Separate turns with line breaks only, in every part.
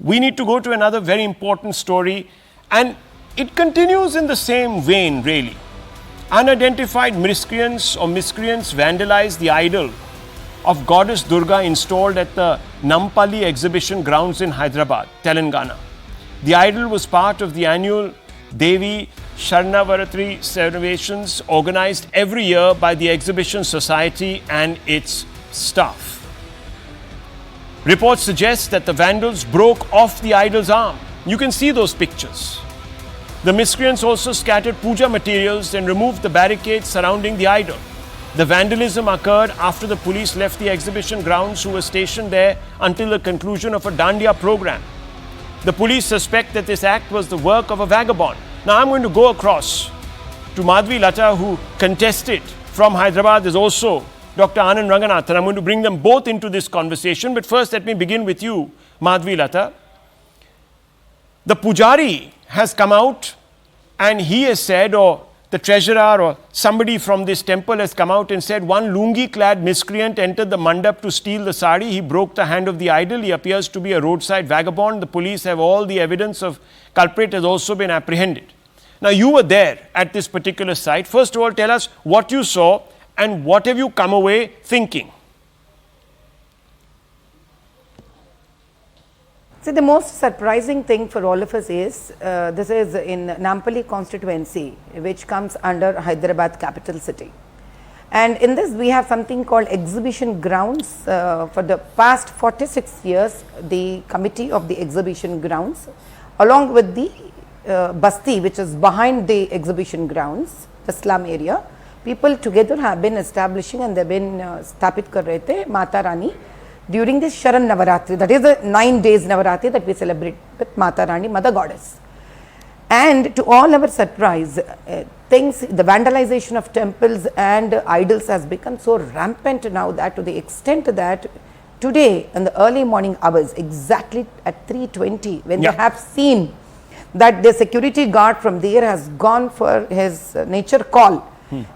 we need to go to another very important story, and it continues in the same vein, really. Unidentified miscreants vandalized the idol of Goddess Durga installed at the Nampally exhibition grounds in Hyderabad, Telangana. The idol was part of the annual Devi Navratri celebrations organized every year by the Exhibition Society and its staff. Reports suggest that the vandals broke off the idol's arm. You can see those pictures. The miscreants also scattered puja materials and removed the barricades surrounding the idol. The vandalism occurred after the police left the exhibition grounds, who were stationed there until the conclusion of a dandiya program. The police suspect that this act was the work of a vagabond. Now I'm going to go across to Madhvi Lata, who contested from Hyderabad. There's also Dr. Anand Ranganathan. I'm going to bring them both into this conversation. But first, let me begin with you, Madhvi Lata. The pujari has come out and he has said, or the treasurer or somebody from this temple has come out and said, one lungi-clad miscreant entered the mandap to steal the sari. He broke the hand of the idol. He appears to be a roadside vagabond. The police have all the evidence of culprit has also been apprehended. Now, you were there at this particular site. First of all, tell us what you saw and what have you come away thinking?
See, the most surprising thing for all of us is, this is in Nampally constituency, which comes under Hyderabad capital city. And in this we have something called exhibition grounds. For the past 46 years, the committee of the exhibition grounds, along with the basti, which is behind the exhibition grounds, the slum area, people together have been establishing and they have been stapit kar rahe the Mata Rani during this Sharan Navratri, that is the 9 days Navratri that we celebrate with Mata Rani, Mother Goddess. And to all our surprise, the vandalization of temples and idols has become so rampant now that to the extent that today in the early morning hours, exactly at 3:20, when they have seen that the security guard from there has gone for his nature call,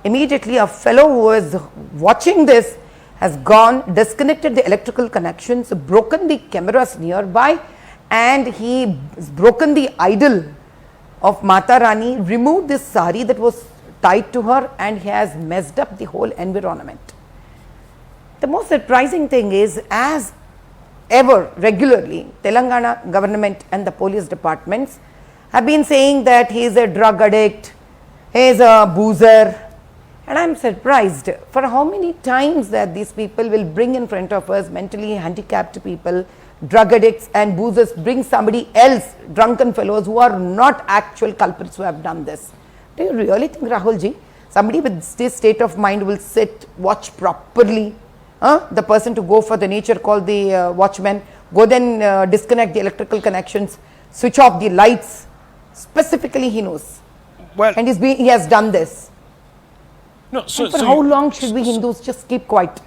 immediately a fellow who was watching this has gone, disconnected the electrical connections, broken the cameras nearby, and he has broken the idol of Mata Rani, removed this sari that was tied to her, and he has messed up the whole environment. The most surprising thing is, as ever regularly, Telangana government and the police departments have been saying that he is a drug addict, he is a boozer. And I am surprised for how many times that these people will bring in front of us mentally handicapped people, drug addicts and boozers, bring somebody else, drunken fellows who are not actual culprits who have done this. Do you really think, Rahul ji, somebody with this state of mind will sit, watch properly, the person to go for the nature call, the watchman, go then disconnect the electrical connections, switch off the lights, specifically he knows. Well, and he has done this.
No, so
how long should we Hindus just keep quiet?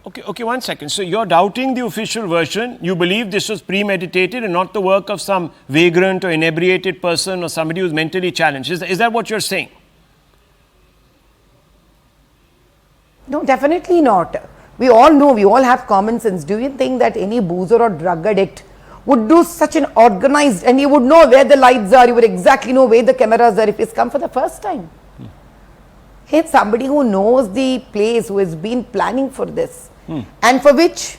Okay, 1 second. So you're doubting the official version. You believe this was premeditated and not the work of some vagrant or inebriated person or somebody who's mentally challenged. Is that what you're saying?
No, definitely not. We all know, we all have common sense. Do you think that any boozer or drug addict would do such an organized, and he would know where the lights are, he would exactly know where the cameras are if he's come for the first time? Hey, somebody who knows the place, who has been planning for this, and for which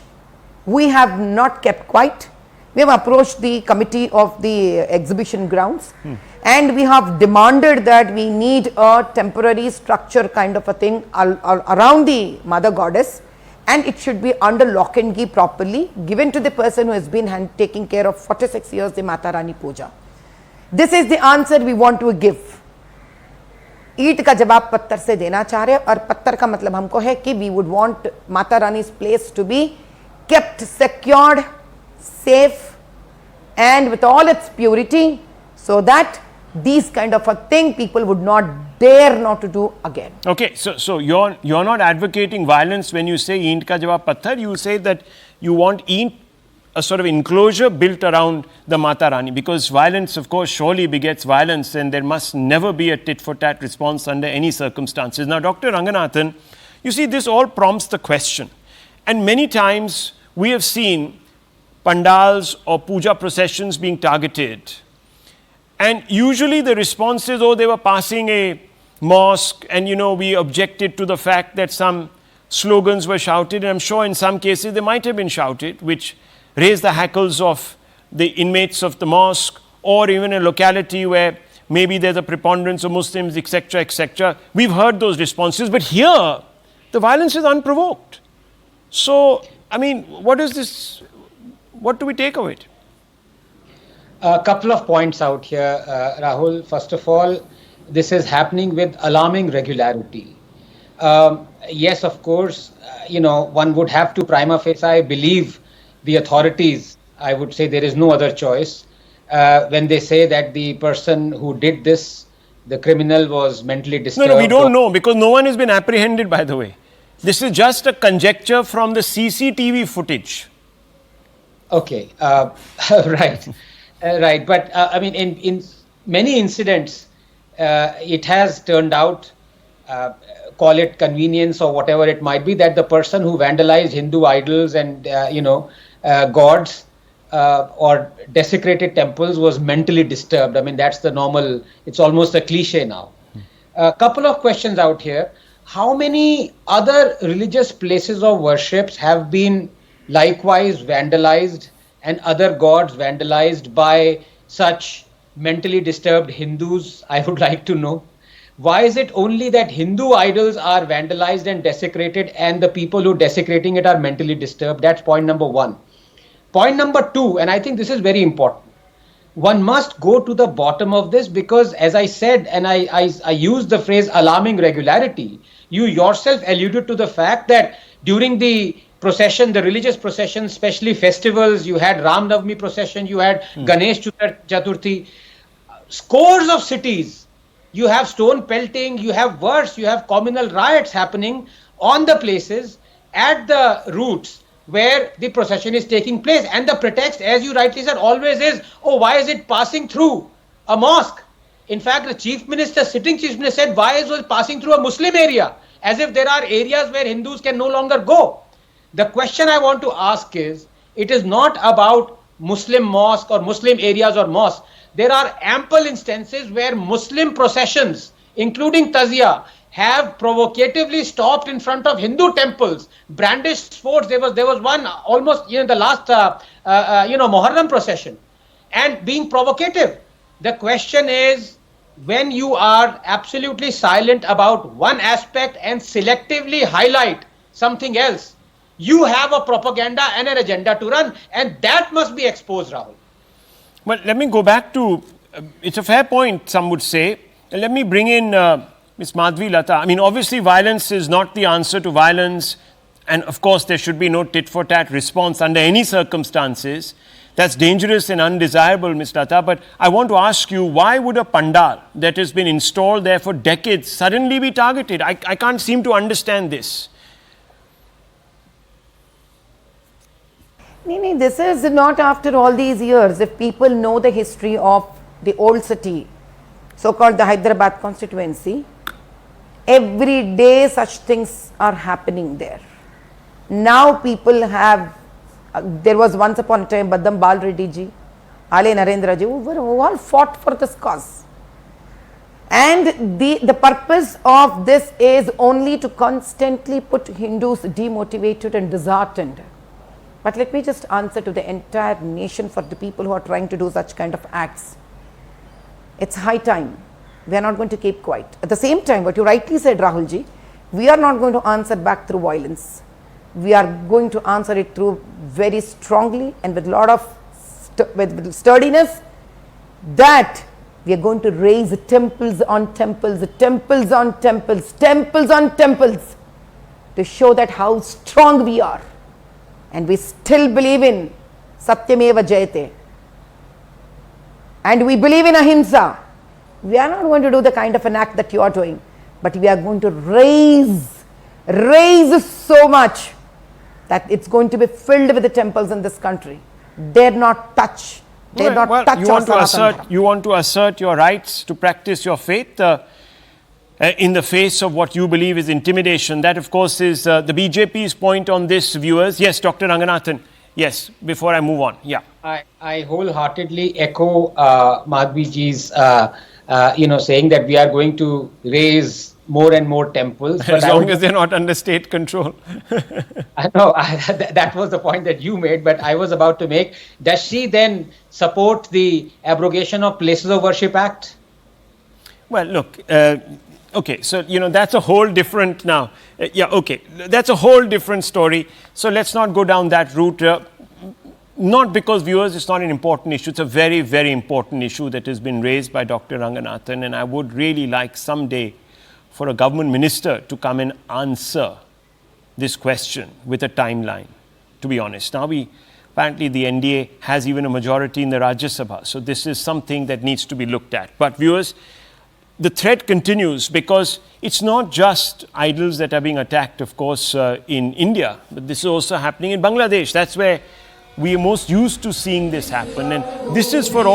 we have not kept quiet. We have approached the committee of the exhibition grounds, and we have demanded that we need a temporary structure kind of a thing around the Mother Goddess, and it should be under lock and key properly, given to the person who has been taking care of 46 years the Mata Rani Puja. This is the answer we want to give. ईट का जवाब पत्थर से देना चाह रहे, और पत्थर का मतलब हमको है कि we would want Mata Rani's place to be kept secured, safe, and with all its purity, so that these kind of a thing people would not dare not to do again.
Okay, so you're not advocating violence when you say ईंट का जवाब पत्थर. You say that you want a sort of enclosure built around the Mata Rani, because violence, of course, surely begets violence, and there must never be a tit-for-tat response under any circumstances. Now, Dr. Ranganathan, you see, this all prompts the question, and many times we have seen pandals or puja processions being targeted. And usually the response is, oh, they were passing a mosque, and we objected to the fact that some slogans were shouted, and I'm sure in some cases they might have been shouted, which raised the hackles of the inmates of the mosque, or even a locality where maybe there's a preponderance of Muslims, etc., etc. We've heard those responses, but here the violence is unprovoked. So, I mean, what is this? What do we take of it?
A couple of points out here, Rahul. First of all, this is happening with alarming regularity. Yes, of course, one would have to prima facie believe the authorities. I would say there is no other choice when they say that the person who did this, the criminal, was mentally disturbed.
No, we don't know, because no one has been apprehended, by the way. This is just a conjecture from the CCTV footage.
Okay, right. Right, but I mean, in many incidents, it has turned out, call it convenience or whatever it might be, that the person who vandalized Hindu idols and gods or desecrated temples was mentally disturbed. I mean, that's the normal. It's almost a cliche now. A couple of questions out here. How many other religious places of worships have been likewise vandalized, and other gods vandalized by such mentally disturbed Hindus? I would like to know. Why is it only that Hindu idols are vandalized and desecrated, and the people who are desecrating it are mentally disturbed? That's point number one. Point number two, and I think this is very important. One must go to the bottom of this, because as I said, and I used the phrase alarming regularity, you yourself alluded to the fact that during the procession, the religious procession, especially festivals, you had Ram Navami procession, you had Ganesh Chaturthi, scores of cities, you have stone pelting, you have worse, you have communal riots happening on the places at the routes where the procession is taking place. And the pretext, as you rightly said, always is, oh, why is it passing through a mosque? In fact, the sitting chief minister said, why is it passing through a Muslim area? As if there are areas where Hindus can no longer go. The question I want to ask is, it is not about Muslim mosque or Muslim areas or mosques. There are ample instances where Muslim processions, including Tazia, have provocatively stopped in front of Hindu temples, brandished swords. There was one almost, the last, Muharram procession, and being provocative. The question is, when you are absolutely silent about one aspect and selectively highlight something else, you have a propaganda and an agenda to run, and that must be exposed, Rahul.
Well, let me go back to, it's a fair point, some would say. Let me bring in Ms. Madhvi Lata. I mean, obviously violence is not the answer to violence, and of course there should be no tit-for-tat response under any circumstances. That's dangerous and undesirable, Ms. Lata. But I want to ask you, why would a pandal that has been installed there for decades suddenly be targeted? I can't seem to understand this.
No, this is not after all these years. If people know the history of the old city, so-called the Hyderabad constituency, every day such things are happening there. Now people have, there was once upon a time Badam Bal Reddy ji, Ale Narendra ji, who all fought for this cause. And the purpose of this is only to constantly put Hindus demotivated and disheartened. But let me just answer to the entire nation, for the people who are trying to do such kind of acts. It's high time. We are not going to keep quiet. At the same time, what you rightly said, Rahul ji, we are not going to answer back through violence. We are going to answer it through very strongly and with a lot of with sturdiness, that we are going to raise temples on temples, temples on temples, temples on temples, to show that how strong we are. And we still believe in Satyameva Jayate. And we believe in Ahimsa. We are not going to do the kind of an act that you are doing, but we are going to raise so much that it's going to be filled with the temples in this country. Dare not touch. Dare not touch
you want to assert your rights to practice your faith in the face of what you believe is intimidation. That, of course, is the BJP's point on this, viewers. Yes, Dr. Ranganathan. Yes, before I move on. Yeah.
I wholeheartedly echo Madhviji's, saying that we are going to raise more and more temples.
As long as they're not under state control.
I know that was the point that you made, but I was about to make. Does she then support the abrogation of Places of Worship Act?
Well, look, okay, so, that's a whole different now. Okay, that's a whole different story. So let's not go down that route. Not because, viewers, it's not an important issue. It's a very, very important issue that has been raised by Dr. Ranganathan, and I would really like someday for a government minister to come and answer this question with a timeline, to be honest. Now, apparently the NDA has even a majority in the Rajya Sabha, so this is something that needs to be looked at. But viewers, the threat continues because it's not just idols that are being attacked, of course, in India, but this is also happening in Bangladesh. That's where we are most used to seeing this happen, and this is for all